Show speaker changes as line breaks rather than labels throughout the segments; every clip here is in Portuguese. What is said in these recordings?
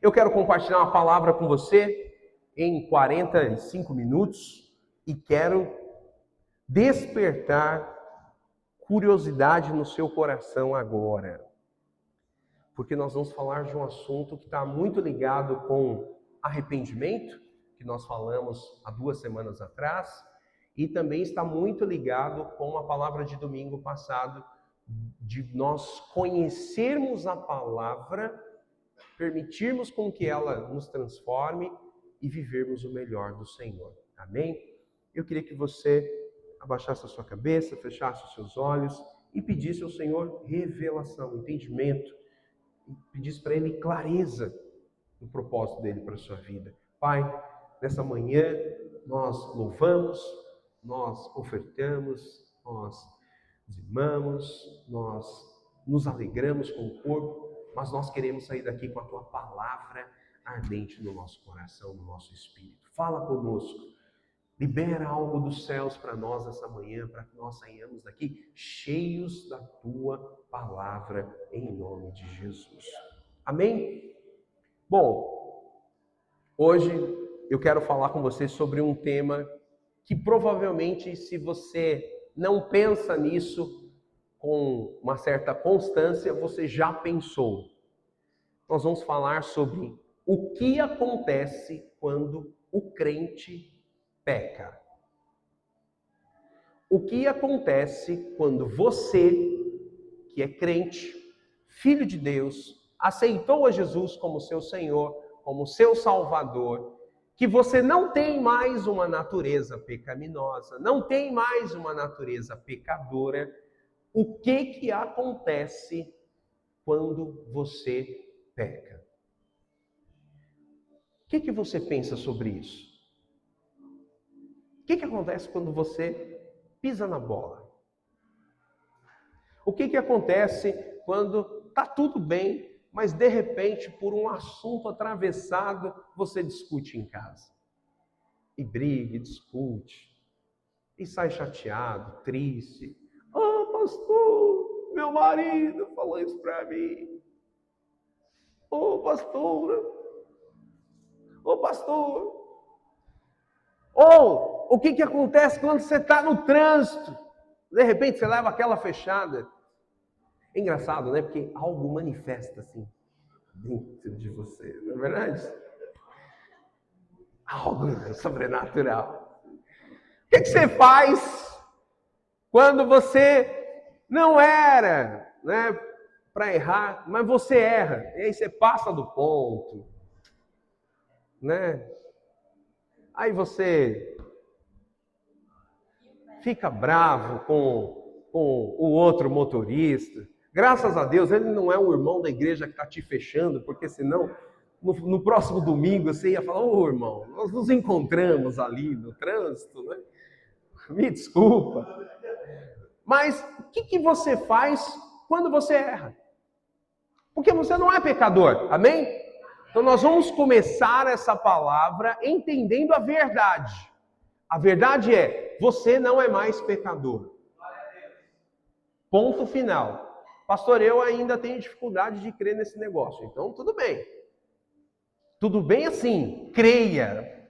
Eu quero compartilhar uma palavra com você em 45 minutos e quero despertar curiosidade no seu coração agora. Porque nós vamos falar de um assunto que está muito ligado com arrependimento, que nós falamos há 2 semanas atrás, e também está muito ligado com a palavra de domingo passado, de nós conhecermos a palavra, permitirmos com que ela nos transforme e vivermos o melhor do Senhor. Amém? Eu queria que você abaixasse a sua cabeça, fechasse os seus olhos e pedisse ao Senhor revelação, entendimento, e pedisse para Ele clareza no propósito dele para a sua vida. Pai, nessa manhã nós louvamos, nós ofertamos, nós dizimamos, nós nos alegramos com o corpo, mas nós queremos sair daqui com a Tua palavra ardente no nosso coração, no nosso espírito. Fala conosco, libera algo dos céus para nós essa manhã, para que nós saiamos daqui cheios da Tua palavra, em nome de Jesus. Amém? Bom, hoje eu quero falar com você sobre um tema que provavelmente, se você não pensa nisso com uma certa constância, você já pensou. Nós vamos falar sobre o que acontece quando o crente peca. O que acontece quando você, que é crente, filho de Deus, aceitou a Jesus como seu Senhor, como seu Salvador, que você não tem mais uma natureza pecaminosa, não tem mais uma natureza pecadora, o que acontece quando você peca? O que você pensa sobre isso? O que acontece quando você pisa na bola? O que acontece quando está tudo bem, mas de repente, por um assunto atravessado, você discute em casa? E briga, e discute, e sai chateado, triste. Ah, pastor, meu marido falou isso para mim. Ô, pastora, ô, pastor. Ou, o que acontece quando você está no trânsito? De repente, você leva aquela fechada. É engraçado, né? Porque algo manifesta assim dentro de você, não é verdade? Algo sobrenatural. O que você faz quando você não era, né, para errar, mas você erra? E aí você passa do ponto, né? Aí você fica bravo com o outro motorista. Graças a Deus, ele não é um irmão da igreja que está te fechando, porque senão, no próximo domingo, você ia falar: ô irmão, nós nos encontramos ali no trânsito, né? Me desculpa. Mas o que você faz quando você erra? Porque você não é pecador, amém? Então nós vamos começar essa palavra entendendo a verdade. A verdade é, você não é mais pecador. Ponto final. Pastor, eu ainda tenho dificuldade de crer nesse negócio. Então, tudo bem. Tudo bem assim, creia.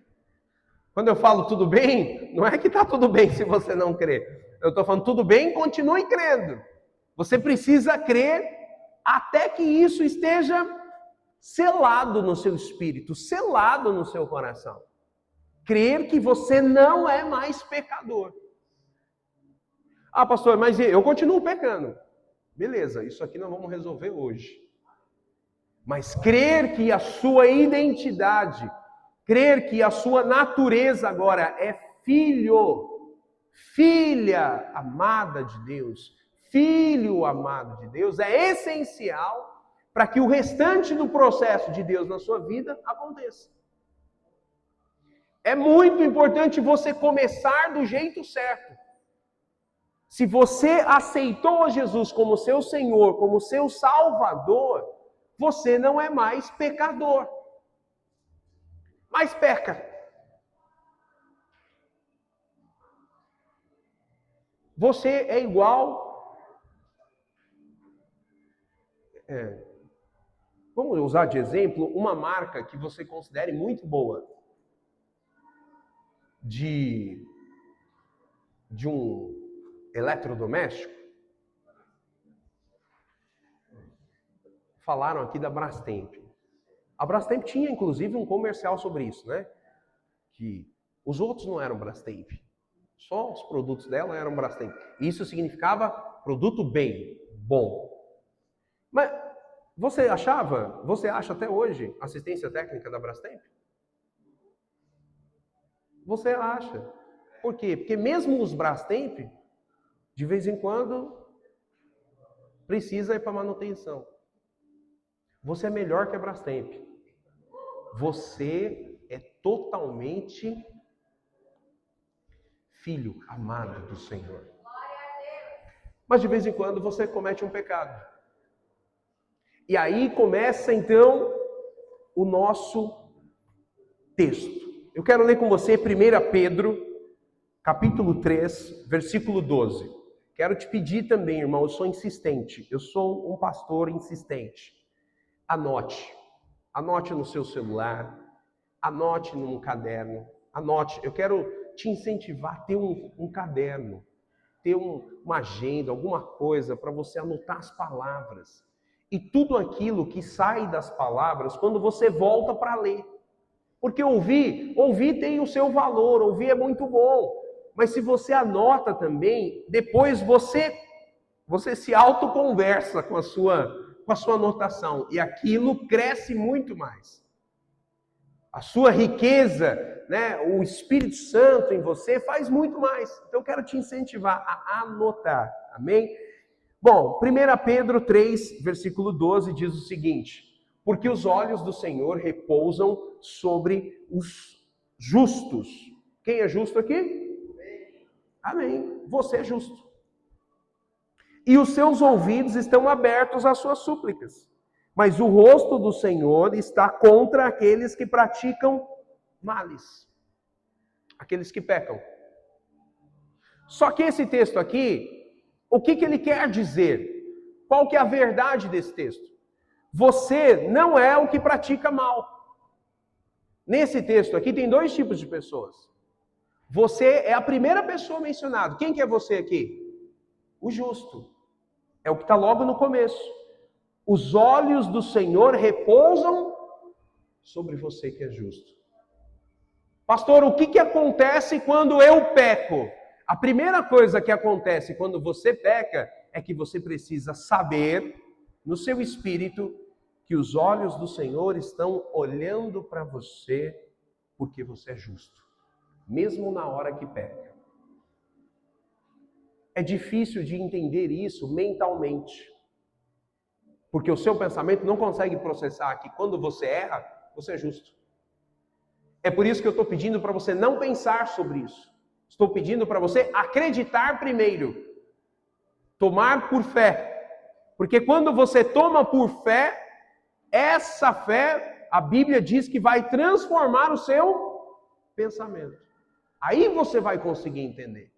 Quando eu falo tudo bem, não é que está tudo bem se você não crer. Eu estou falando tudo bem, continue crendo. Você precisa crer até que isso esteja selado no seu espírito, selado no seu coração. Crer que você não é mais pecador. Ah, pastor, mas eu continuo pecando. Beleza, isso aqui nós vamos resolver hoje. Mas crer que a sua identidade, crer que a sua natureza agora é filho, filha amada de Deus, filho amado de Deus, é essencial para que o restante do processo de Deus na sua vida aconteça. É muito importante você começar do jeito certo. Se você aceitou a Jesus como seu Senhor, como seu Salvador, você não é mais pecador. Mas peca. Você é igual Vamos usar de exemplo uma marca que você considere muito boa de um eletrodoméstico. Falaram aqui da Brastemp. A Brastemp tinha inclusive um comercial sobre isso, né? Que os outros não eram Brastemp. Só os produtos dela eram Brastemp. Isso significava produto bem, bom. Mas você acha até hoje assistência técnica da Brastemp? Você acha. Por quê? Porque mesmo os Brastemp, de vez em quando, precisa ir para manutenção. Você é melhor que a Brastemp. Você é totalmente filho amado do Senhor. Mas de vez em quando você comete um pecado. E aí começa então o nosso texto. Eu quero ler com você 1 Pedro, capítulo 3, versículo 12. Quero te pedir também, irmão, eu sou insistente. Eu sou um pastor insistente. Anote. Anote no seu celular. Anote num caderno. Anote. Eu quero te incentivar a ter um caderno. Ter uma agenda, alguma coisa para você anotar as palavras. E tudo aquilo que sai das palavras quando você volta para ler. Porque ouvir tem o seu valor, ouvir é muito bom. Mas se você anota também, depois você se autoconversa com a sua anotação. E aquilo cresce muito mais. A sua riqueza, né, o Espírito Santo em você faz muito mais. Então eu quero te incentivar a anotar. Amém? Bom, 1 Pedro 3, versículo 12 diz o seguinte: porque os olhos do Senhor repousam sobre os justos. Quem é justo aqui? Amém. Você é justo. E os seus ouvidos estão abertos às suas súplicas. Mas o rosto do Senhor está contra aqueles que praticam males. Aqueles que pecam. Só que esse texto aqui, o que ele quer dizer? Qual que é a verdade desse texto? Você não é o que pratica mal. Nesse texto aqui tem dois tipos de pessoas. Você é a primeira pessoa mencionada. Quem que é você aqui? O justo. É o que está logo no começo. Os olhos do Senhor repousam sobre você que é justo. Pastor, o que acontece quando eu peco? A primeira coisa que acontece quando você peca é que você precisa saber, no seu espírito, que os olhos do Senhor estão olhando para você porque você é justo, mesmo na hora que peca. É difícil de entender isso mentalmente. Porque o seu pensamento não consegue processar que quando você erra, você é justo. É por isso que eu estou pedindo para você não pensar sobre isso. Estou pedindo para você acreditar primeiro. Tomar por fé. Porque quando você toma por fé, essa fé, a Bíblia diz que vai transformar o seu pensamento. Aí você vai conseguir entender.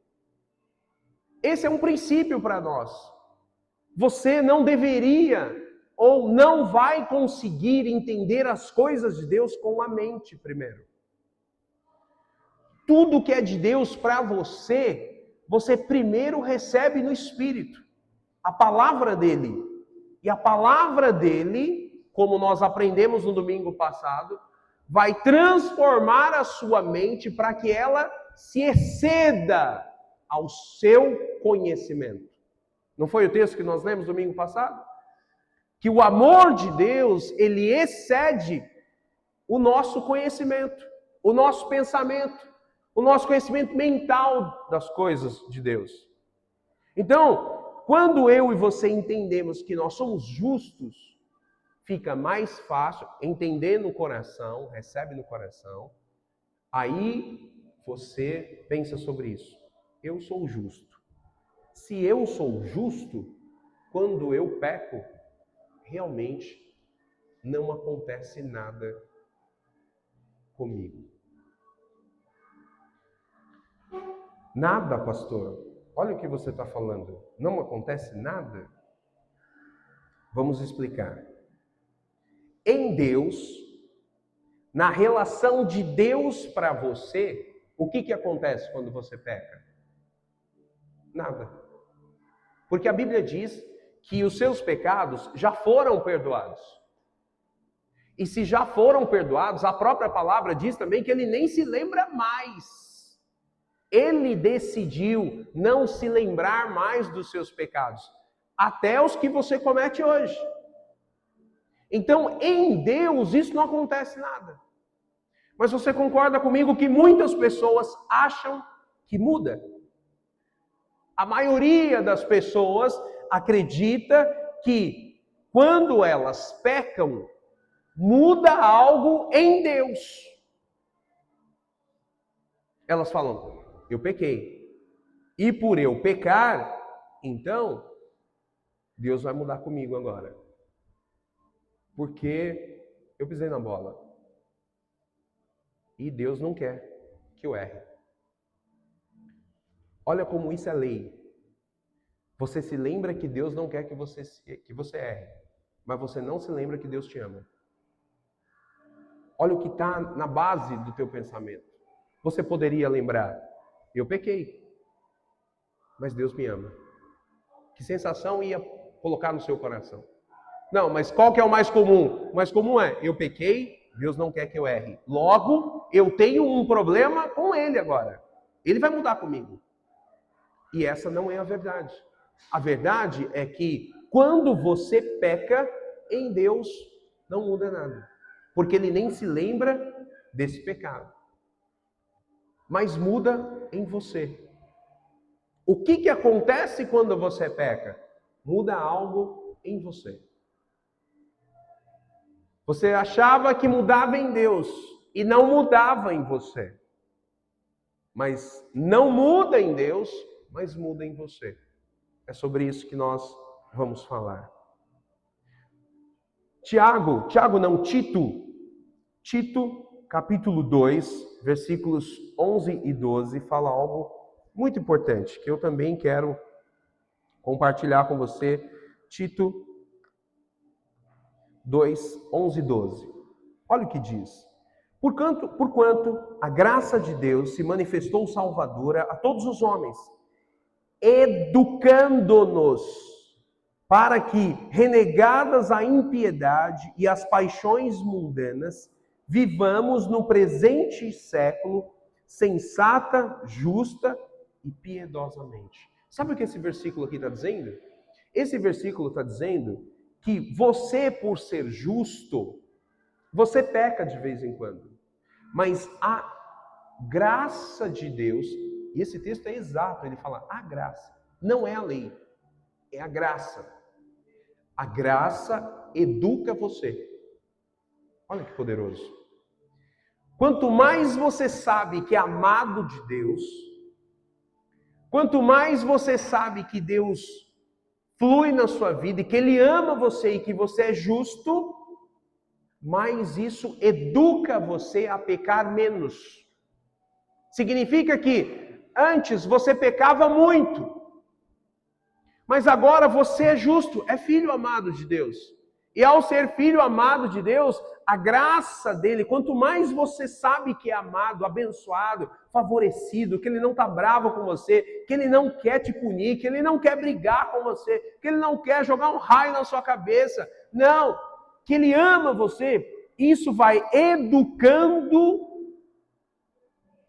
Esse é um princípio para nós. Você não deveria ou não vai conseguir entender as coisas de Deus com a mente primeiro. Tudo que é de Deus para você, você primeiro recebe no Espírito. A palavra dele. E a palavra dele, como nós aprendemos no domingo passado, vai transformar a sua mente para que ela se exceda ao seu conhecimento. Não foi o texto que nós lemos domingo passado? Que o amor de Deus, ele excede o nosso conhecimento, o nosso pensamento, o nosso conhecimento mental das coisas de Deus. Então, quando eu e você entendemos que nós somos justos, fica mais fácil entender no coração, recebe no coração, aí você pensa sobre isso. Eu sou justo. Se eu sou justo, quando eu peco, realmente não acontece nada comigo. Nada, pastor. Olha o que você está falando. Não acontece nada? Vamos explicar. em Deus, na relação de Deus para você, o que acontece quando você peca? Nada. Porque a Bíblia diz que os seus pecados já foram perdoados. E se já foram perdoados, a própria palavra diz também que ele nem se lembra mais. Ele decidiu não se lembrar mais dos seus pecados, até os que você comete hoje. Então, em Deus, isso não acontece nada. Mas você concorda comigo que muitas pessoas acham que muda? A maioria das pessoas acredita que quando elas pecam, muda algo em Deus. Elas falam, eu pequei. E por eu pecar, então, Deus vai mudar comigo agora. Porque eu pisei na bola. E Deus não quer que eu erre. Olha como isso é lei. Você se lembra que Deus não quer que você erre. Mas você não se lembra que Deus te ama. Olha o que está na base do teu pensamento. Você poderia lembrar, eu pequei, mas Deus me ama. Que sensação ia colocar no seu coração? Não, mas qual que é o mais comum? O mais comum é, eu pequei, Deus não quer que eu erre. Logo, eu tenho um problema com Ele agora. Ele vai mudar comigo. E essa não é a verdade. A verdade é que quando você peca, em Deus não muda nada. Porque Ele nem se lembra desse pecado. Mas muda em você. O que acontece quando você peca? Muda algo em você. Você achava que mudava em Deus e não mudava em você. Mas não muda em Deus, mas muda em você. É sobre isso que nós vamos falar. Tito, capítulo 2, versículos 11 e 12, fala algo muito importante, que eu também quero compartilhar com você. Tito 2, 11 e 12. Olha o que diz. Porquanto a graça de Deus se manifestou salvadora a todos os homens, educando-nos para que, renegadas a impiedade e as paixões mundanas, vivamos no presente século sensata, justa e piedosamente. Sabe o que esse versículo aqui está dizendo? Esse versículo está dizendo que você, por ser justo, você peca de vez em quando. Mas a graça de Deus, e esse texto é exato, ele fala a graça, não é a lei, é a graça. A graça educa você. Olha que poderoso. Quanto mais você sabe que é amado de Deus, quanto mais você sabe que Deus flui na sua vida e que Ele ama você e que você é justo, mais isso educa você a pecar menos. Significa que antes você pecava muito, mas agora você é justo, é filho amado de Deus. E ao ser filho amado de Deus, a graça dele, quanto mais você sabe que é amado, abençoado, favorecido, que ele não está bravo com você, que ele não quer te punir, que ele não quer brigar com você, que ele não quer jogar um raio na sua cabeça. Não, que ele ama você, isso vai educando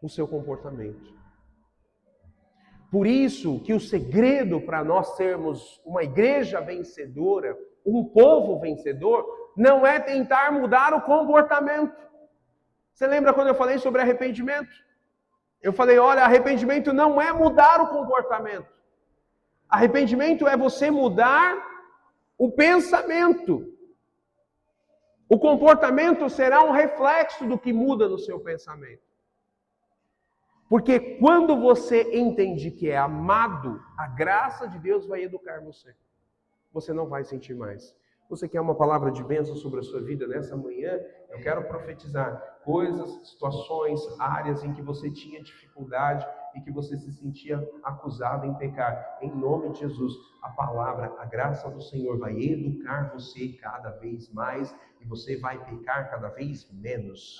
o seu comportamento. Por isso que o segredo para nós sermos uma igreja vencedora, um povo vencedor, não é tentar mudar o comportamento. Você lembra quando eu falei sobre arrependimento? Eu falei, olha, arrependimento não é mudar o comportamento. Arrependimento é você mudar o pensamento. O comportamento será um reflexo do que muda no seu pensamento. Porque quando você entende que é amado, a graça de Deus vai educar você. Você não vai sentir mais. Você quer uma palavra de bênção sobre a sua vida nessa manhã? Eu quero profetizar coisas, situações, áreas em que você tinha dificuldade e que você se sentia acusado em pecar. Em nome de Jesus, a palavra, a graça do Senhor vai educar você cada vez mais e você vai pecar cada vez menos.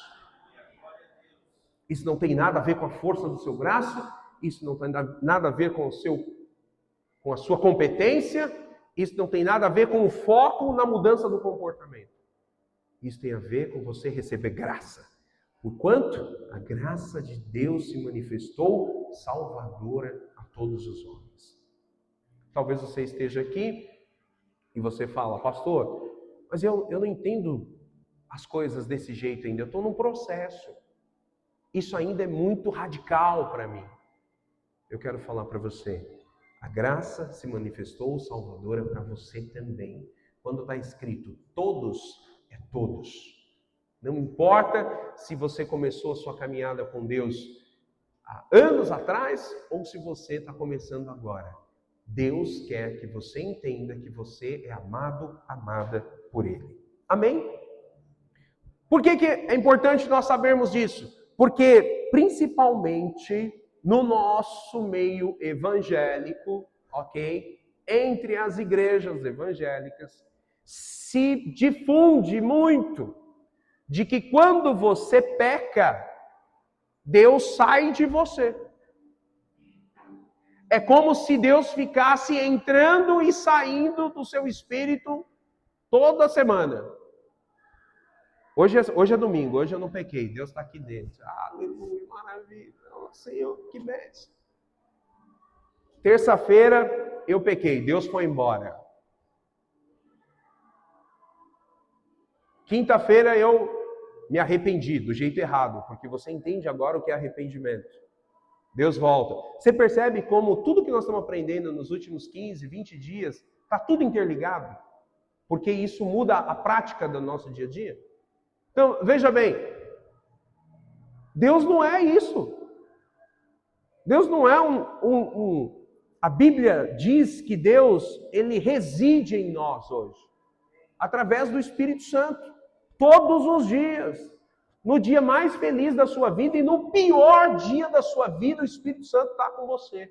Isso não tem nada a ver com a força do seu braço, isso não tem nada a ver com a sua competência, isso não tem nada a ver com o foco na mudança do comportamento. Isso tem a ver com você receber graça. Porquanto a graça de Deus se manifestou salvadora a todos os homens. Talvez você esteja aqui e você fala, pastor, mas eu não entendo as coisas desse jeito ainda, eu estou num processo. Isso ainda é muito radical para mim. Eu quero falar para você, a graça se manifestou salvadora para você também. Quando está escrito todos, é todos. Não importa se você começou a sua caminhada com Deus há anos atrás ou se você está começando agora. Deus quer que você entenda que você é amado, amada por Ele. Amém? Por que é importante nós sabermos disso? Porque, principalmente no nosso meio evangélico, ok? Entre as igrejas evangélicas, se difunde muito de que quando você peca, Deus sai de você. É como se Deus ficasse entrando e saindo do seu espírito toda semana. Hoje é domingo, hoje eu não pequei, Deus está aqui dentro. Aleluia, maravilha, Senhor, que bênção. Terça-feira eu pequei, Deus foi embora. Quinta-feira eu me arrependi do jeito errado, porque você entende agora o que é arrependimento. Deus volta. Você percebe como tudo que nós estamos aprendendo nos últimos 15, 20 dias, está tudo interligado? Porque isso muda a prática do nosso dia a dia? Então, veja bem, Deus não é isso. Deus não é A Bíblia diz que Deus, Ele reside em nós hoje, através do Espírito Santo. Todos os dias, no dia mais feliz da sua vida e no pior dia da sua vida, o Espírito Santo está com você.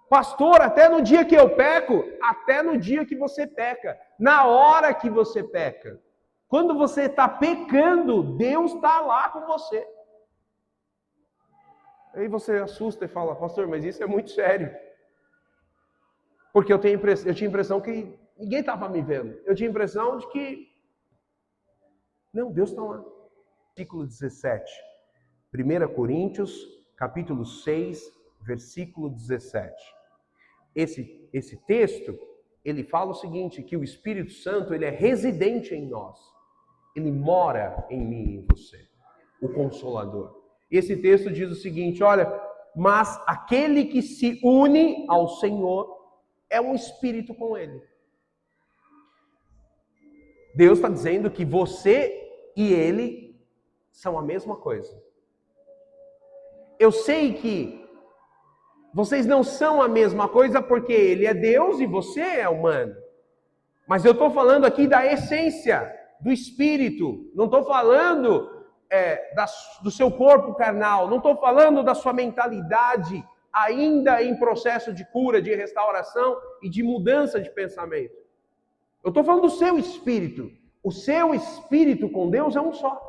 Pastor, até no dia que eu peco, até no dia que você peca, na hora que você peca. Quando você está pecando, Deus está lá com você. Aí você assusta e fala, pastor, mas isso é muito sério. Porque eu tinha a impressão que ninguém estava me vendo. Eu tinha a impressão de que... Não, Deus está lá. Versículo 17. 1 Coríntios, capítulo 6, versículo 17. Esse texto, ele fala o seguinte, que o Espírito Santo, ele é residente em nós. Ele mora em mim e em você. O Consolador. Esse texto diz o seguinte, olha, mas aquele que se une ao Senhor é um espírito com Ele. Deus está dizendo que você e Ele são a mesma coisa. Eu sei que vocês não são a mesma coisa porque Ele é Deus e você é humano. Mas eu estou falando aqui da essência, do espírito. Não estou falando do seu corpo carnal. Não estou falando da sua mentalidade ainda em processo de cura, de restauração e de mudança de pensamento. Eu estou falando do seu espírito. O seu espírito com Deus é um só.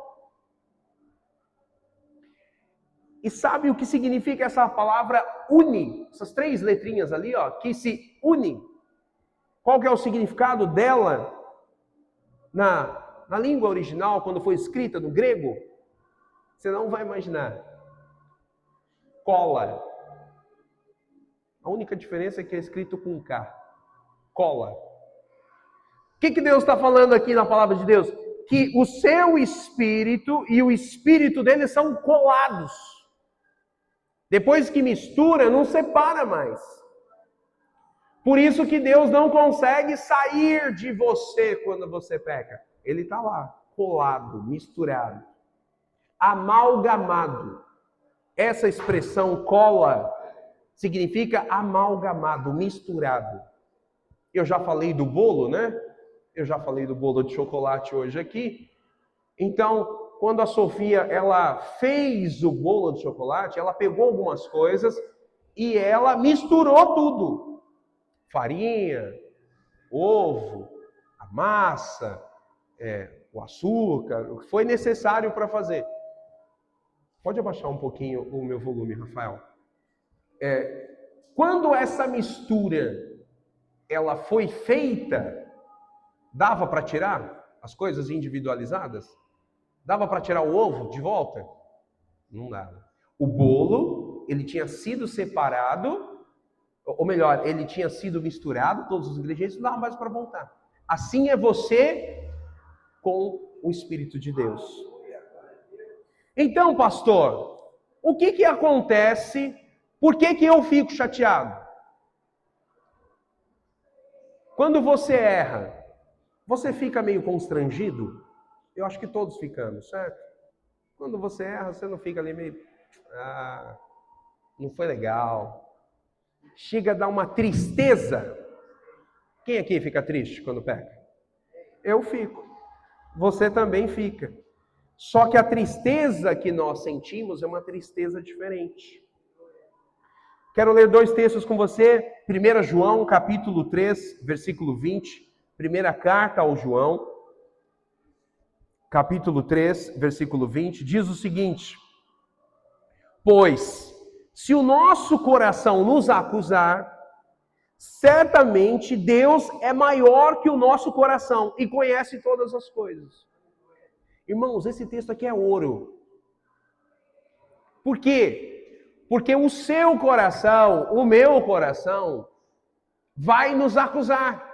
E sabe o que significa essa palavra une? Essas 3 letrinhas ali, ó, que se unem. Qual que é o significado dela na língua original, quando foi escrita no grego? Você não vai imaginar. Cola. A única diferença é que é escrito com K. Cola. O que Deus está falando aqui na palavra de Deus? Que o seu espírito e o espírito dele são colados. Depois que mistura, não separa mais. Por isso que Deus não consegue sair de você quando você peca. Ele está lá, colado, misturado, amalgamado. Essa expressão cola significa amalgamado, misturado. Eu já falei do bolo, né? Eu já falei do bolo de chocolate hoje aqui. Então, quando a Sofia ela fez o bolo de chocolate, ela pegou algumas coisas e ela misturou tudo. Farinha, ovo, massa, o açúcar, o que foi necessário para fazer. Pode abaixar um pouquinho o meu volume, Rafael? Quando essa mistura ela foi feita, dava para tirar as coisas individualizadas? Dava para tirar o ovo de volta? Não dava. O bolo, ele tinha sido separado, ou melhor, ele tinha sido misturado, todos os ingredientes, não dava mais para voltar. Assim é você com o Espírito de Deus. Então, pastor, o que acontece? Por que eu fico chateado? Quando você erra, você fica meio constrangido? Eu acho que todos ficamos, certo? Quando você erra, você não fica ali meio... não foi legal. Chega a dar uma tristeza. Quem aqui fica triste quando peca? Eu fico. Você também fica. Só que a tristeza que nós sentimos é uma tristeza diferente. Quero ler 2 textos com você. 1 João, capítulo 3, versículo 20. Primeira carta ao João, capítulo 3, versículo 20. Diz o seguinte: pois, se o nosso coração nos acusar, certamente Deus é maior que o nosso coração e conhece todas as coisas. Irmãos, esse texto aqui é ouro. Por quê? Porque o seu coração, o meu coração, vai nos acusar.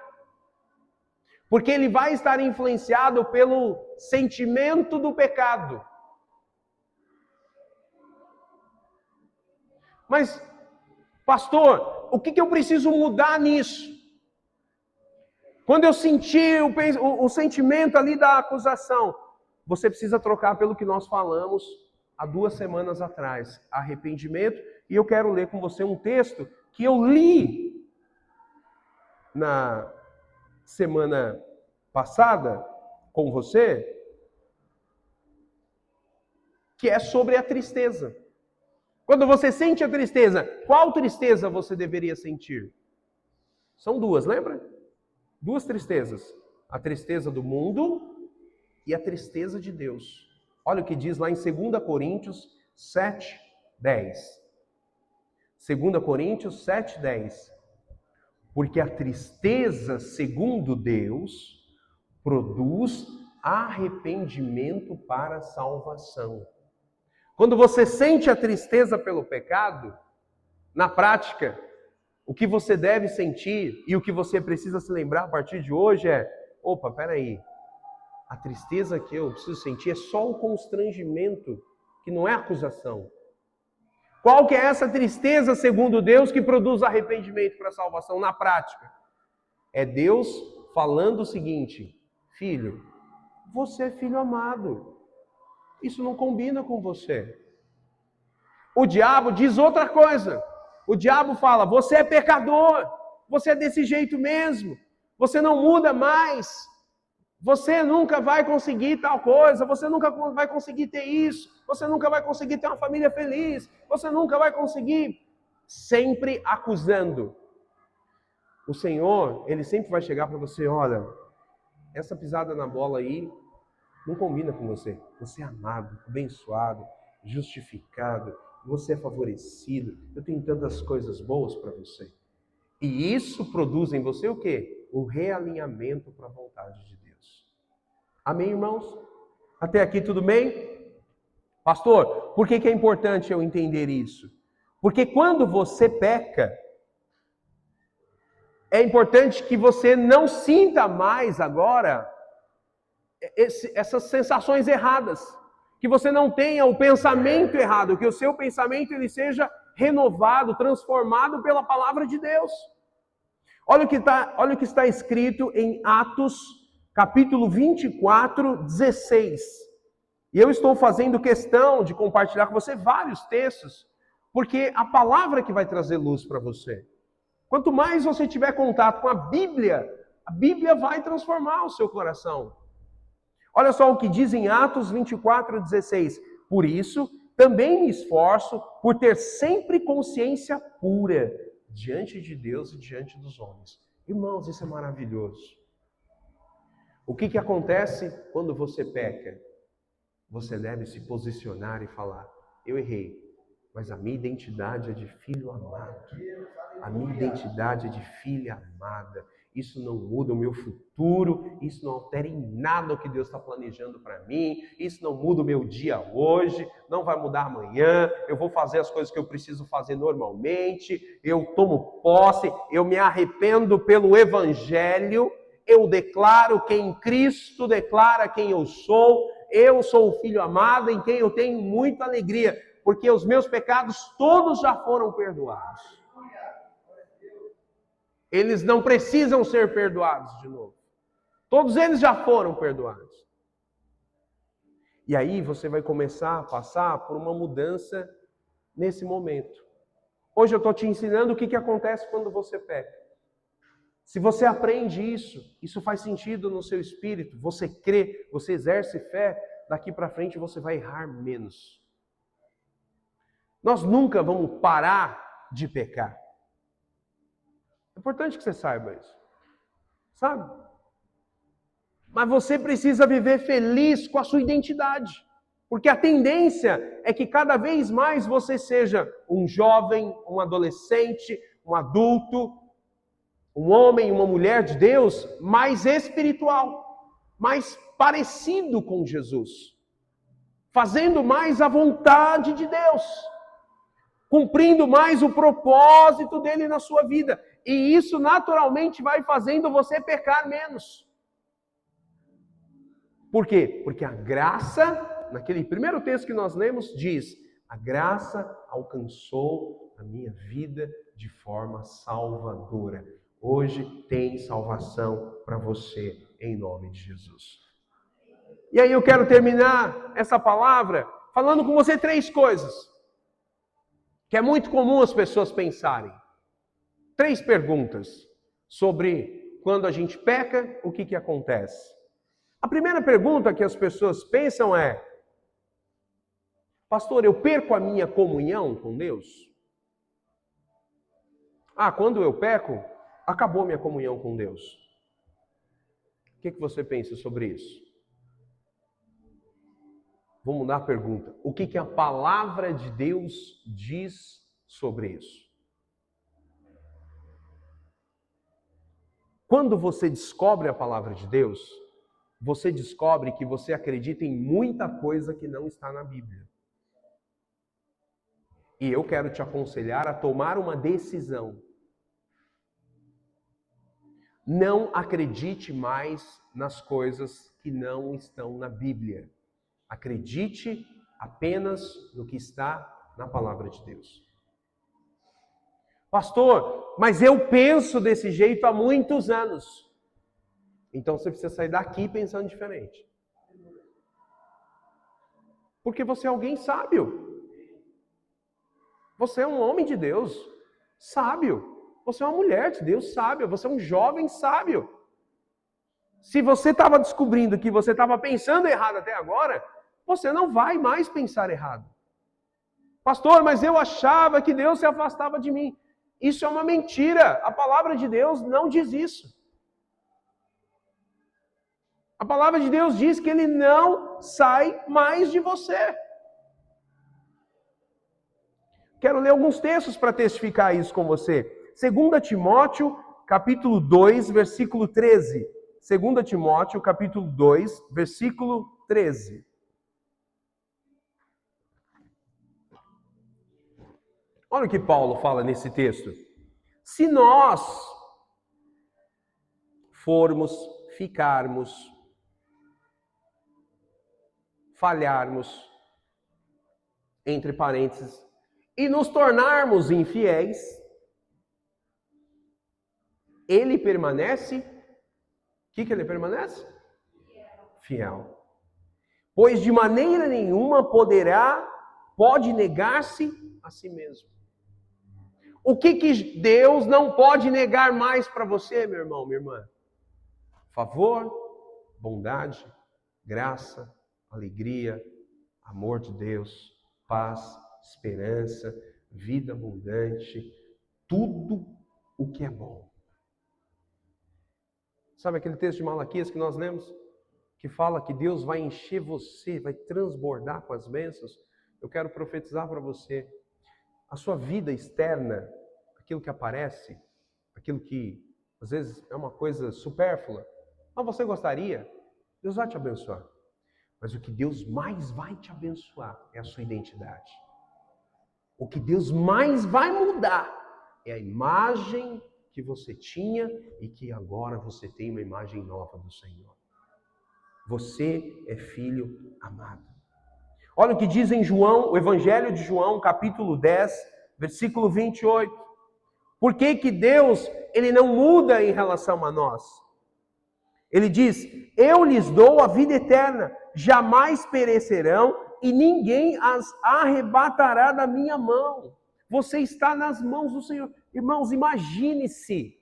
Porque ele vai estar influenciado pelo sentimento do pecado. Mas, pastor, o que eu preciso mudar nisso? Quando eu sentir o sentimento ali da acusação, você precisa trocar pelo que nós falamos há 2 semanas atrás, arrependimento. E eu quero ler com você um texto que eu li na semana passada com você, que é sobre a tristeza. Quando você sente a tristeza, qual tristeza você deveria sentir? São 2, lembra? 2 tristezas. A tristeza do mundo e a tristeza de Deus. Olha o que diz lá em 2 Coríntios 7, 10. 2 Coríntios 7, 10. Porque a tristeza, segundo Deus, produz arrependimento para a salvação. Quando você sente a tristeza pelo pecado, na prática, o que você deve sentir e o que você precisa se lembrar a partir de hoje é: opa, peraí, a tristeza que eu preciso sentir é só o constrangimento, que não é acusação. Qual que é essa tristeza, segundo Deus, que produz arrependimento para a salvação na prática? É Deus falando o seguinte: filho, você é filho amado. Isso não combina com você. O diabo diz outra coisa. O diabo fala: você é pecador. Você é desse jeito mesmo. Você não muda mais. Você nunca vai conseguir tal coisa. Você nunca vai conseguir ter isso. Você nunca vai conseguir ter uma família feliz. Você nunca vai conseguir. Sempre acusando. O Senhor, Ele sempre vai chegar para você: olha, essa pisada na bola aí não combina com você. Você é amado, abençoado, justificado, você é favorecido. Eu tenho tantas coisas boas para você. E isso produz em você o quê? O realinhamento para a vontade de Deus. Amém, irmãos? Até aqui tudo bem? Pastor, por que é importante eu entender isso? Porque quando você peca, é importante que você não sinta mais agora essas sensações erradas, que você não tenha o pensamento errado, que o seu pensamento ele seja renovado, transformado pela palavra de Deus. Olha o que está escrito em Atos, capítulo 24, 16. E eu estou fazendo questão de compartilhar com você vários textos, porque a palavra que vai trazer luz para você. Quanto mais você tiver contato com a Bíblia vai transformar o seu coração. Olha só o que diz em Atos 24, 16. Por isso, também me esforço por ter sempre consciência pura diante de Deus e diante dos homens. Irmãos, isso é maravilhoso. O que acontece quando você peca? Você deve se posicionar e falar: eu errei, mas a minha identidade é de filho amado. A minha identidade é de filha amada. Isso não muda o meu futuro, isso não altera em nada o que Deus está planejando para mim, isso não muda o meu dia hoje, não vai mudar amanhã, eu vou fazer as coisas que eu preciso fazer normalmente, eu tomo posse, eu me arrependo pelo Evangelho, eu declaro quem Cristo declara quem eu sou o filho amado em quem eu tenho muita alegria, porque os meus pecados todos já foram perdoados. Eles não precisam ser perdoados de novo. Todos eles já foram perdoados. E aí você vai começar a passar por uma mudança nesse momento. Hoje eu estou te ensinando o que acontece quando você peca. Se você aprende isso faz sentido no seu espírito, você crê, você exerce fé, daqui para frente você vai errar menos. Nós nunca vamos parar de pecar. É importante que você saiba isso. Sabe? Mas você precisa viver feliz com a sua identidade. Porque a tendência é que cada vez mais você seja um jovem, um adolescente, um adulto, um homem, uma mulher de Deus mais espiritual, mais parecido com Jesus, fazendo mais a vontade de Deus, cumprindo mais o propósito dele na sua vida. E isso naturalmente vai fazendo você pecar menos. Por quê? Porque a graça, naquele primeiro texto que nós lemos, diz: a graça alcançou a minha vida de forma salvadora. Hoje tem salvação para você, em nome de Jesus. E aí eu quero terminar essa palavra falando com você 3 coisas, que é muito comum as pessoas pensarem. 3 perguntas sobre quando a gente peca, o que acontece. A primeira pergunta que as pessoas pensam é: pastor, eu perco a minha comunhão com Deus? Quando eu peco, acabou minha comunhão com Deus. O que você pensa sobre isso? Vou mudar a pergunta. O que a palavra de Deus diz sobre isso? Quando você descobre a palavra de Deus, você descobre que você acredita em muita coisa que não está na Bíblia. E eu quero te aconselhar a tomar uma decisão. Não acredite mais nas coisas que não estão na Bíblia. Acredite apenas no que está na palavra de Deus. Pastor, mas eu penso desse jeito há muitos anos. Então você precisa sair daqui pensando diferente. Porque você é alguém sábio. Você é um homem de Deus sábio. Você é uma mulher de Deus sábia. Você é um jovem sábio. Se você estava descobrindo que você estava pensando errado até agora, você não vai mais pensar errado. Pastor, mas eu achava que Deus se afastava de mim. Isso é uma mentira. A palavra de Deus não diz isso. A palavra de Deus diz que Ele não sai mais de você. Quero ler alguns textos para testificar isso com você. 2 Timóteo, capítulo 2, versículo 13. 2 Timóteo, capítulo 2, versículo 13. Olha o que Paulo fala nesse texto. Se nós ficarmos, falharmos, entre parênteses, e nos tornarmos infiéis, ele permanece. O que ele permanece? Fiel. Pois de maneira nenhuma pode negar-se a si mesmo. O que Deus não pode negar mais para você, meu irmão, minha irmã? Favor, bondade, graça, alegria, amor de Deus, paz, esperança, vida abundante, tudo o que é bom. Sabe aquele texto de Malaquias que nós lemos? Que fala que Deus vai encher você, vai transbordar com as bênçãos. Eu quero profetizar para você. A sua vida externa, aquilo que aparece, aquilo que às vezes é uma coisa supérflua, mas você gostaria, Deus vai te abençoar. Mas o que Deus mais vai te abençoar é a sua identidade. O que Deus mais vai mudar é a imagem que você tinha e que agora você tem uma imagem nova do Senhor. Você é filho amado. Olha o que diz em João, o Evangelho de João, capítulo 10, versículo 28. Por que que Deus, ele não muda em relação a nós? Ele diz: eu lhes dou a vida eterna, jamais perecerão e ninguém as arrebatará da minha mão. Você está nas mãos do Senhor. Irmãos, imagine-se.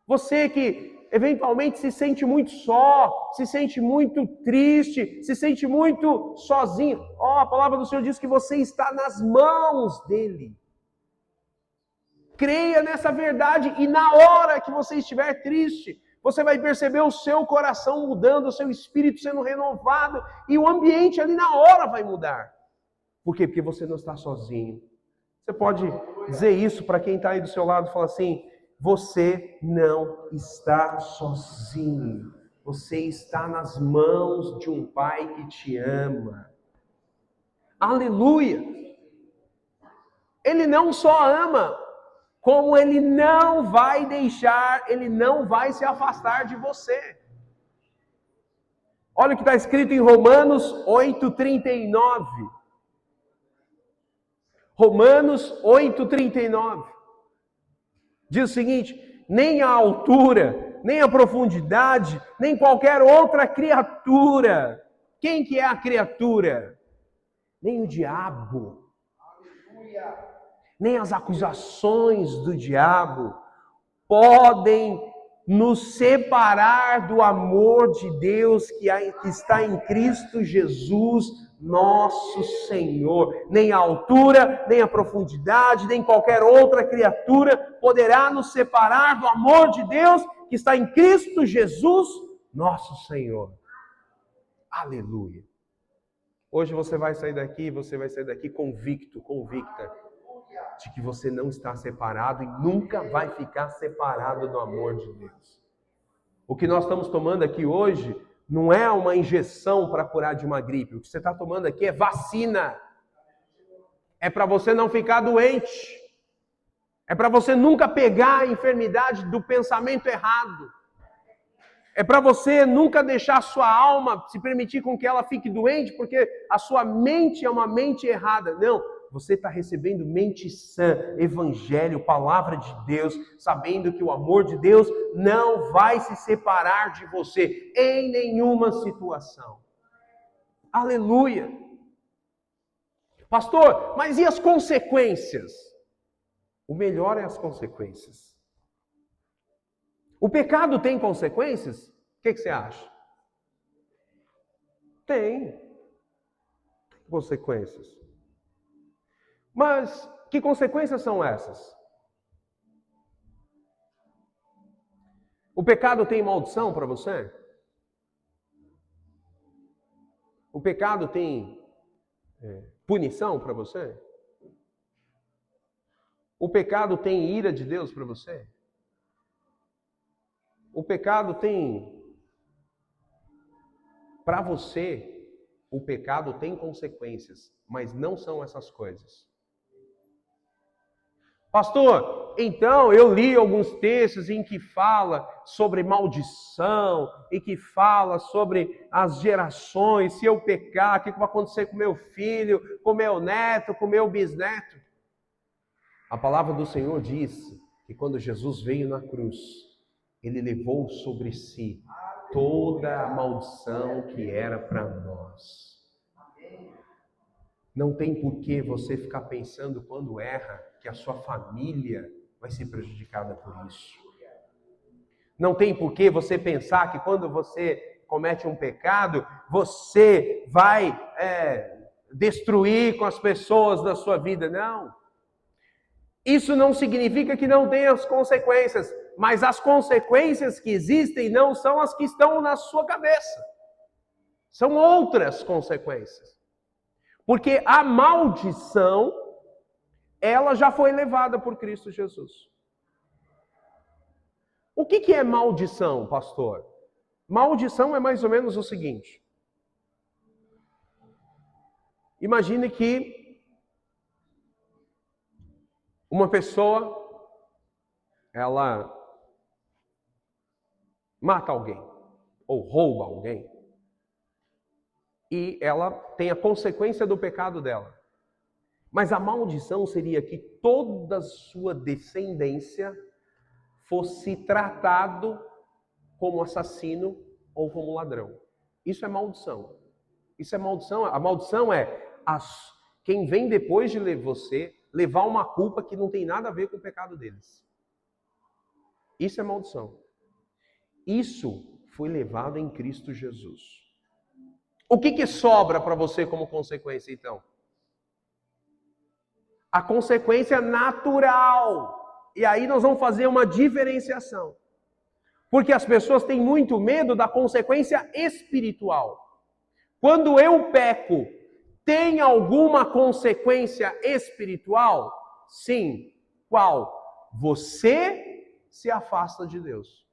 Você que eventualmente se sente muito só, se sente muito triste, se sente muito sozinho. A palavra do Senhor diz que você está nas mãos dele. Creia nessa verdade e na hora que você estiver triste, você vai perceber o seu coração mudando, o seu espírito sendo renovado e o ambiente ali na hora vai mudar. Por quê? Porque você não está sozinho. Você pode dizer isso para quem está aí do seu lado, falar assim: você não está sozinho. Você está nas mãos de um Pai que te ama. Aleluia! Ele não só ama, como ele não vai deixar, ele não vai se afastar de você. Olha o que está escrito em Romanos 8:39. Romanos 8:39. Diz o seguinte: nem a altura, nem a profundidade, nem qualquer outra criatura. Quem que é a criatura? Nem o diabo. Nem as acusações do diabo podem nos separar do amor de Deus que está em Cristo Jesus, nosso Senhor. Nem a altura, nem a profundidade, nem qualquer outra criatura poderá nos separar do amor de Deus que está em Cristo Jesus, nosso Senhor. Aleluia. Hoje você vai sair daqui convicta de que você não está separado e nunca vai ficar separado do amor de Deus. O que nós estamos tomando aqui hoje não é uma injeção para curar de uma gripe. O que você está tomando aqui é vacina. É para você não ficar doente. É para você nunca pegar a enfermidade do pensamento errado. É para você nunca deixar a sua alma se permitir com que ela fique doente, porque a sua mente é uma mente errada. Não, você está recebendo mente sã, evangelho, palavra de Deus, sabendo que o amor de Deus não vai se separar de você em nenhuma situação. Aleluia! Pastor, mas e as consequências? O melhor é as consequências. O pecado tem consequências? O que você acha? Tem consequências. Mas que consequências são essas? O pecado tem maldição para você? O pecado tem punição para você? O pecado tem ira de Deus para você? O pecado tem... Para você, o pecado tem consequências, mas não são essas coisas. Pastor, então eu li alguns textos em que fala sobre maldição, e que fala sobre as gerações, se eu pecar, o que vai acontecer com meu filho, com meu neto, com meu bisneto. A palavra do Senhor diz que quando Jesus veio na cruz, ele levou sobre si toda a maldição que era para nós. Não tem por que você ficar pensando quando erra que a sua família vai ser prejudicada por isso. Não tem por que você pensar que quando você comete um pecado, você vai destruir com as pessoas da sua vida. Não. Isso não significa que não tenha as consequências. mas as consequências que existem não são as que estão na sua cabeça. São outras consequências. Porque a maldição, ela já foi levada por Cristo Jesus. O que é maldição, pastor? Maldição é mais ou menos o seguinte. Imagine que uma pessoa, ela mata alguém, ou rouba alguém, e ela tem a consequência do pecado dela. Mas a maldição seria que toda a sua descendência fosse tratado como assassino ou como ladrão. Isso é maldição. Isso é maldição. A maldição é quem vem depois de você levar uma culpa que não tem nada a ver com o pecado deles. Isso é maldição. Isso foi levado em Cristo Jesus. O que sobra para você como consequência, então? A consequência natural. E aí nós vamos fazer uma diferenciação. Porque as pessoas têm muito medo da consequência espiritual. Quando eu peco, tem alguma consequência espiritual? Sim. Qual? Você se afasta de Deus.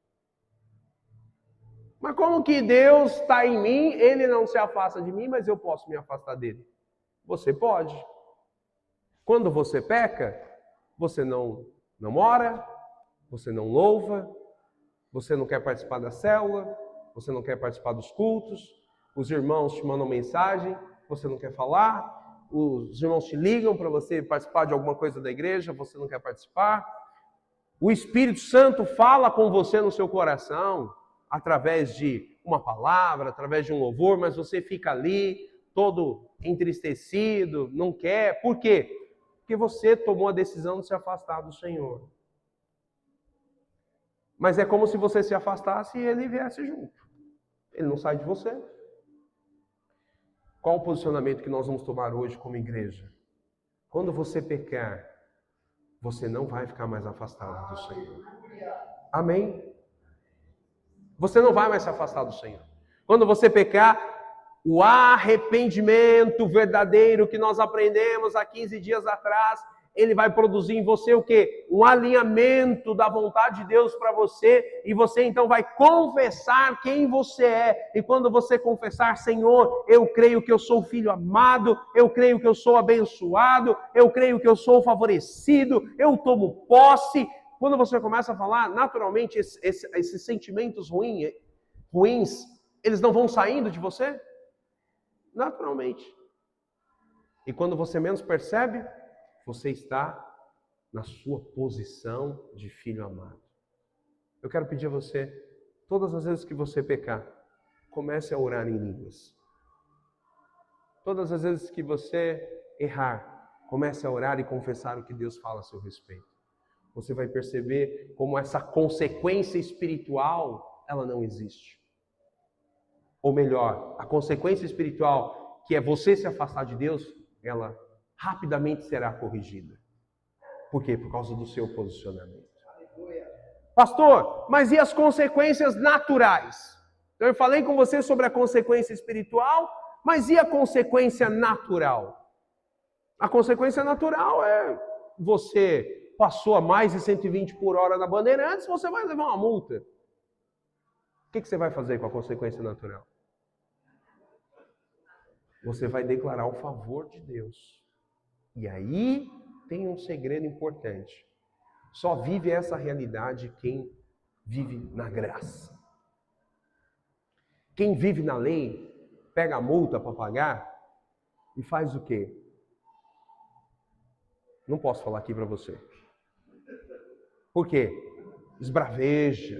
Mas como que Deus está em mim, Ele não se afasta de mim, mas eu posso me afastar dele? Você pode. Quando você peca, você não ora, você não louva, você não quer participar da célula, você não quer participar dos cultos, os irmãos te mandam mensagem, você não quer falar, os irmãos te ligam para você participar de alguma coisa da igreja, você não quer participar. O Espírito Santo fala com você no seu coração, através de uma palavra, através de um louvor, mas você fica ali, todo entristecido, não quer. Por quê? Porque você tomou a decisão de se afastar do Senhor. Mas é como se você se afastasse e Ele viesse junto. Ele não sai de você. Qual o posicionamento que nós vamos tomar hoje como igreja? Quando você pecar, você não vai ficar mais afastado do Senhor. Amém? Você não vai mais se afastar do Senhor. Quando você pecar, o arrependimento verdadeiro que nós aprendemos há 15 dias atrás, ele vai produzir em você o quê? Um alinhamento da vontade de Deus para você, e você então vai confessar quem você é. E quando você confessar, Senhor, eu creio que eu sou filho amado, eu creio que eu sou abençoado, eu creio que eu sou favorecido, eu tomo posse. Quando você começa a falar, naturalmente esses sentimentos ruins, eles não vão saindo de você? Naturalmente. E quando você menos percebe, você está na sua posição de filho amado. Eu quero pedir a você, todas as vezes que você pecar, comece a orar em línguas. Todas as vezes que você errar, comece a orar e confessar o que Deus fala a seu respeito. Você vai perceber como essa consequência espiritual, ela não existe. Ou melhor, a consequência espiritual, que é você se afastar de Deus, ela rapidamente será corrigida. Por quê? Por causa do seu posicionamento. Pastor, mas e as consequências naturais? Então eu falei com você sobre a consequência espiritual, mas e a consequência natural? A consequência natural é você passou a mais de 120 por hora na Bandeirantes, você vai levar uma multa. O que você vai fazer com a consequência natural? Você vai declarar o favor de Deus. E aí tem um segredo importante. Só vive essa realidade quem vive na graça. Quem vive na lei, pega a multa para pagar e faz o quê? Não posso falar aqui para você. Por quê? Esbraveja,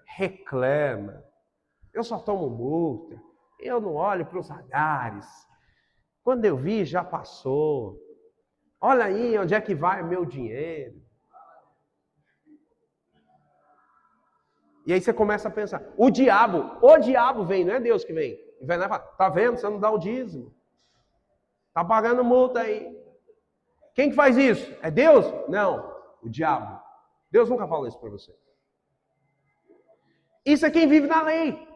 reclama. Eu só tomo multa, eu não olho para os radares. Quando eu vi, já passou. Olha aí onde é que vai o meu dinheiro. E aí você começa a pensar, o diabo vem, não é Deus que vem. E vem lá e fala, tá vendo, você não dá o dízimo. Tá pagando multa aí. Quem que faz isso? É Deus? Não, o diabo. Deus nunca fala isso para você. Isso é quem vive na lei.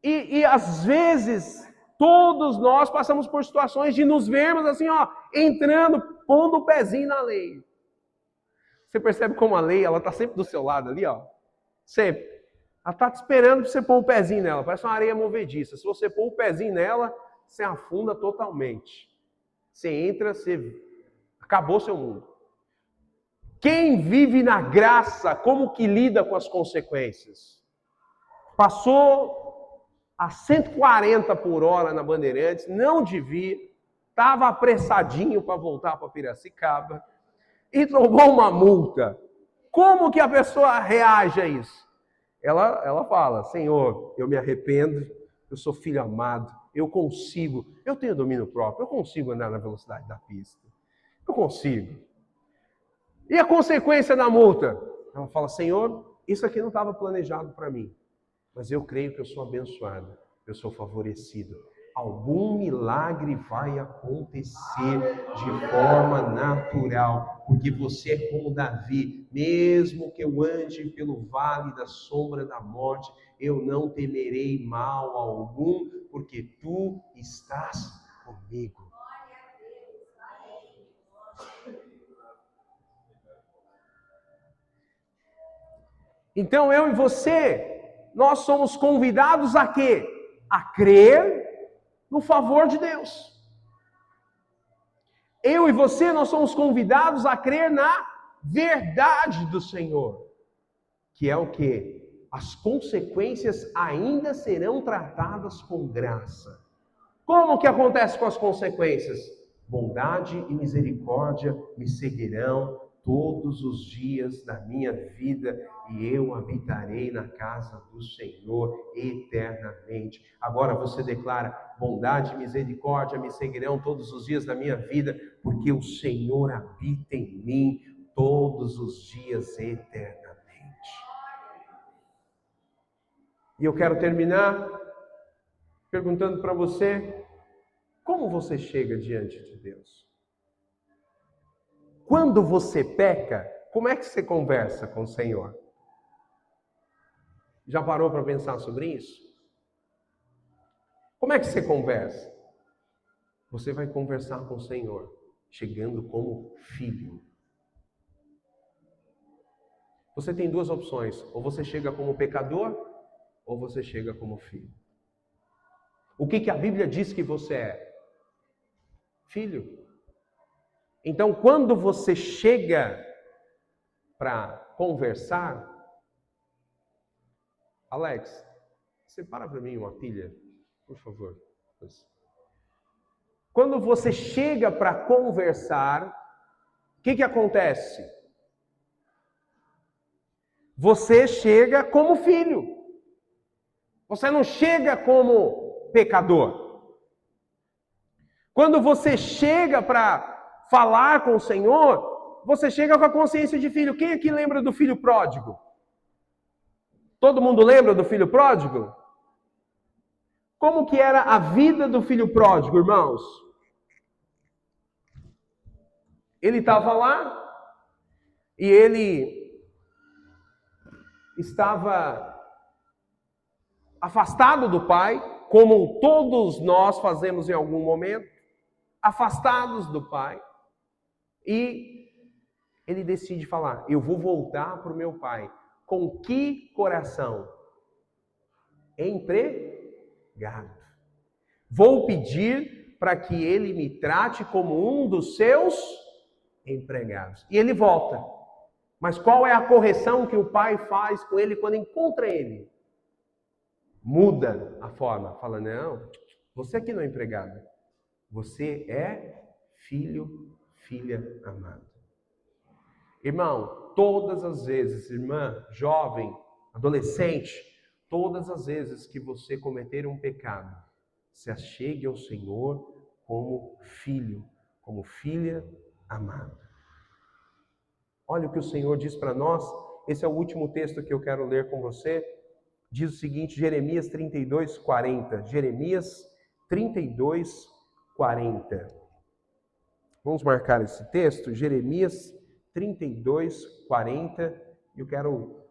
E às vezes, todos nós passamos por situações de nos vermos assim, ó, entrando, pondo o pezinho na lei. Você percebe como a lei, ela está sempre do seu lado ali, ó. Sempre. Ela está te esperando para você pôr o pezinho nela. Parece uma areia movediça. Se você pôr o pezinho nela, você afunda totalmente. Você entra, você... acabou seu mundo. Quem vive na graça, como que lida com as consequências? Passou a 140 por hora na Bandeirantes, não devia, estava apressadinho para voltar para Piracicaba e tomou uma multa. Como que a pessoa reage a isso? Ela fala, Senhor, eu me arrependo, eu sou filho amado, eu consigo, eu tenho domínio próprio, eu consigo andar na velocidade da pista. Eu consigo. E a consequência da multa? Ela fala, Senhor, isso aqui não estava planejado para mim, mas eu creio que eu sou abençoado, eu sou favorecido. Algum milagre vai acontecer de forma natural, porque você é como Davi, mesmo que eu ande pelo vale da sombra da morte, eu não temerei mal algum, porque tu estás comigo. Então eu e você, nós somos convidados a quê? A crer no favor de Deus. Eu e você, nós somos convidados a crer na verdade do Senhor. Que é o quê? As consequências ainda serão tratadas com graça. Como que acontece com as consequências? Bondade e misericórdia me seguirão todos os dias da minha vida e eu habitarei na casa do Senhor eternamente. Agora você declara, bondade e misericórdia me seguirão todos os dias da minha vida, porque o Senhor habita em mim todos os dias eternamente. E eu quero terminar perguntando para você, como você chega diante de Deus? Quando você peca, como é que você conversa com o Senhor? Já parou para pensar sobre isso? Como é que você conversa? Você vai conversar com o Senhor, chegando como filho. Você tem duas opções, ou você chega como pecador, ou você chega como filho. O que a Bíblia diz que você é? Filho. Então, quando você chega para conversar, Alex, separa para mim uma pilha, por favor. Quando você chega para conversar, o que acontece? Você chega como filho. Você não chega como pecador. Quando você chega para falar com o Senhor, você chega com a consciência de filho. Quem aqui lembra do filho pródigo? Todo mundo lembra do filho pródigo? Como que era a vida do filho pródigo, irmãos? Ele estava lá e ele estava afastado do pai, como todos nós fazemos em algum momento, afastados do pai, e ele decide falar, eu vou voltar para o meu pai. Com que coração? Empregado. Vou pedir para que ele me trate como um dos seus empregados. E ele volta. Mas qual é a correção que o pai faz com ele quando encontra ele? Muda a forma. Fala, não, você aqui não é empregado. Você é filho, filha amada. Irmão, todas as vezes, irmã, jovem, adolescente, todas as vezes que você cometer um pecado, se achegue ao Senhor como filho, como filha amada. Olha o que o Senhor diz para nós. Esse é o último texto que eu quero ler com você. Diz o seguinte, Jeremias 32, 40. Jeremias 32, 40. Vamos marcar esse texto, Jeremias 32, 40. Eu quero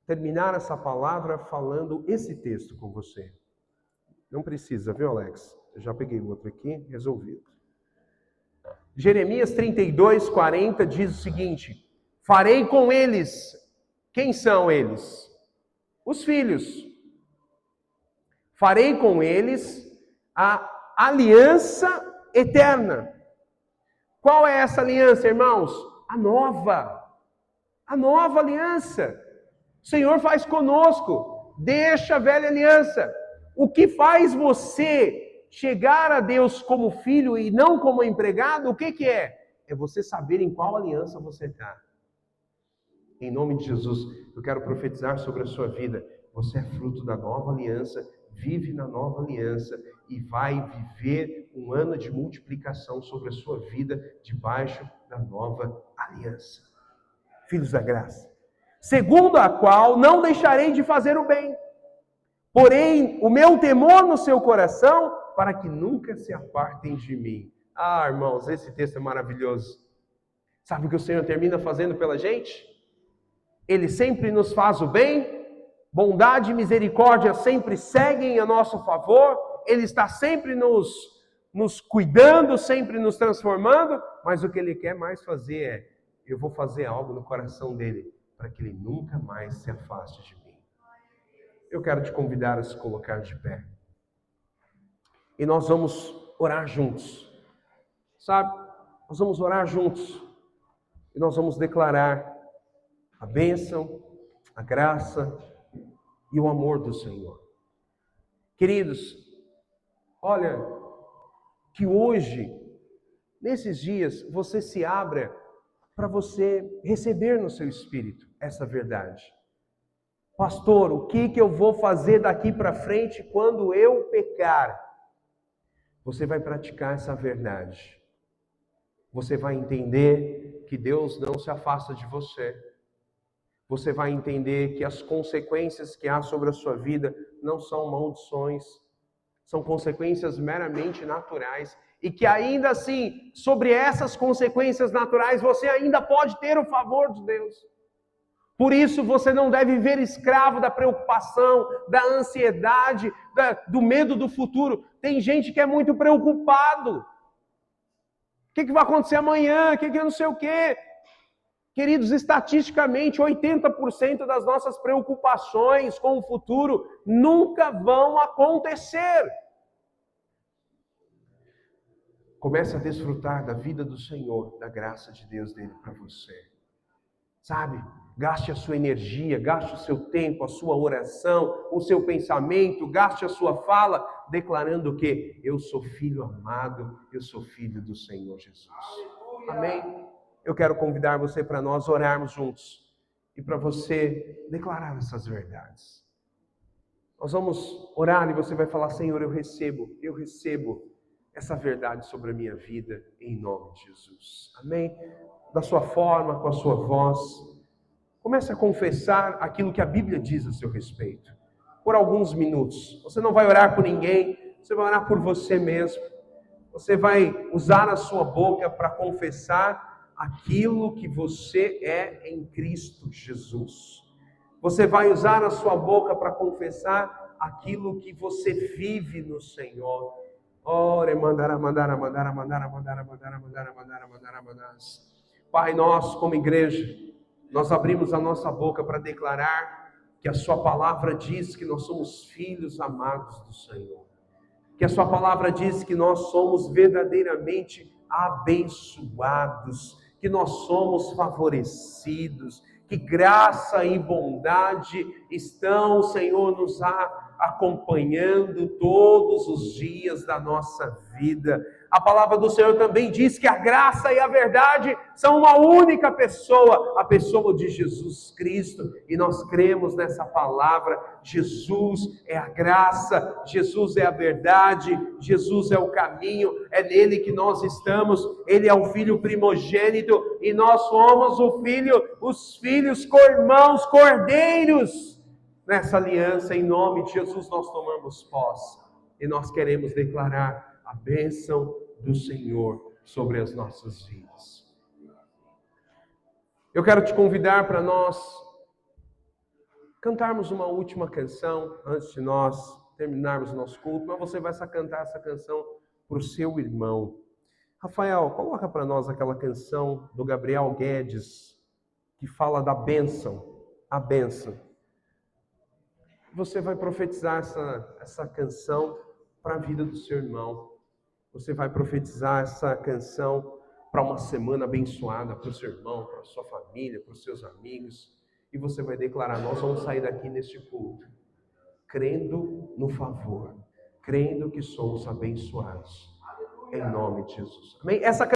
terminar essa palavra falando esse texto com você. Não precisa, viu, Alex? Eu já peguei o outro aqui, resolvido. Jeremias 32, 40 diz o seguinte: farei com eles. Quem são eles? Os filhos. Farei com eles a aliança eterna. Qual é essa aliança, irmãos? A nova aliança. O Senhor faz conosco, deixa a velha aliança. O que faz você chegar a Deus como filho e não como empregado, o que é? É você saber em qual aliança você está. Em nome de Jesus, eu quero profetizar sobre a sua vida. Você é fruto da nova aliança, vive na nova aliança e vai viver um ano de multiplicação sobre a sua vida debaixo da nova aliança. Filhos da graça. Segundo a qual não deixarei de fazer o bem. Porém, o meu temor no seu coração, para que nunca se apartem de mim. Ah, irmãos, esse texto é maravilhoso. Sabe o que o Senhor termina fazendo pela gente? Ele sempre nos faz o bem, bondade e misericórdia sempre seguem a nosso favor, Ele está sempre nos cuidando, sempre nos transformando, mas o que Ele quer mais fazer é, eu vou fazer algo no coração dele, para que ele nunca mais se afaste de mim. Eu quero te convidar a se colocar de pé. E nós vamos orar juntos. Sabe? Nós vamos orar juntos. E nós vamos declarar a bênção, a graça e o amor do Senhor. Queridos, olha, que hoje, nesses dias, você se abra para você receber no seu espírito essa verdade. Pastor, o que eu vou fazer daqui para frente quando eu pecar? Você vai praticar essa verdade. Você vai entender que Deus não se afasta de você. Você vai entender que as consequências que há sobre a sua vida não são maldições, são consequências meramente naturais. E que ainda assim, sobre essas consequências naturais, você ainda pode ter o favor de Deus. Por isso você não deve viver escravo da preocupação, da ansiedade, do medo do futuro. Tem gente que é muito preocupado. O que vai acontecer amanhã? O que não sei o quê? Queridos, estatisticamente, 80% das nossas preocupações com o futuro nunca vão acontecer. Comece a desfrutar da vida do Senhor, da graça de Deus dele para você. Sabe? Gaste a sua energia, gaste o seu tempo, a sua oração, o seu pensamento, gaste a sua fala, declarando que eu sou filho amado, eu sou filho do Senhor Jesus. Amém? Eu quero convidar você para nós orarmos juntos e para você declarar essas verdades. Nós vamos orar e você vai falar, Senhor, eu recebo essa verdade sobre a minha vida, em nome de Jesus. Amém? Da sua forma, com a sua voz. Comece a confessar aquilo que a Bíblia diz a seu respeito. Por alguns minutos. Você não vai orar por ninguém, você vai orar por você mesmo. Você vai usar a sua boca para confessar aquilo que você é em Cristo Jesus. Você vai usar a sua boca para confessar aquilo que você vive no Senhor. Pai, nós como igreja, nós abrimos a nossa boca para declarar que a sua palavra diz que nós somos filhos amados do Senhor. Que a sua palavra diz que nós somos verdadeiramente abençoados, que nós somos favorecidos, que graça e bondade estão, Senhor, nos acompanhando todos os dias da nossa vida. A palavra do Senhor também diz que a graça e a verdade são uma única pessoa, a pessoa de Jesus Cristo. E nós cremos nessa palavra. Jesus é a graça, Jesus é a verdade, Jesus é o caminho, é nele que nós estamos. Ele é o Filho primogênito e nós somos os filhos, co-irmãos, cordeiros. Nessa aliança, em nome de Jesus, nós tomamos posse. E nós queremos declarar a bênção do Senhor sobre as nossas vidas. Eu quero te convidar para nós cantarmos uma última canção antes de nós terminarmos o nosso culto, mas você vai cantar essa canção para o seu irmão. Rafael, coloca para nós aquela canção do Gabriel Guedes, que fala da bênção, a bênção. Você vai profetizar essa canção para a vida do seu irmão. Você vai profetizar essa canção para uma semana abençoada para o seu irmão, para a sua família, para os seus amigos. E você vai declarar: nós vamos sair daqui neste culto crendo no favor, crendo que somos abençoados. Em nome de Jesus. Amém? Essa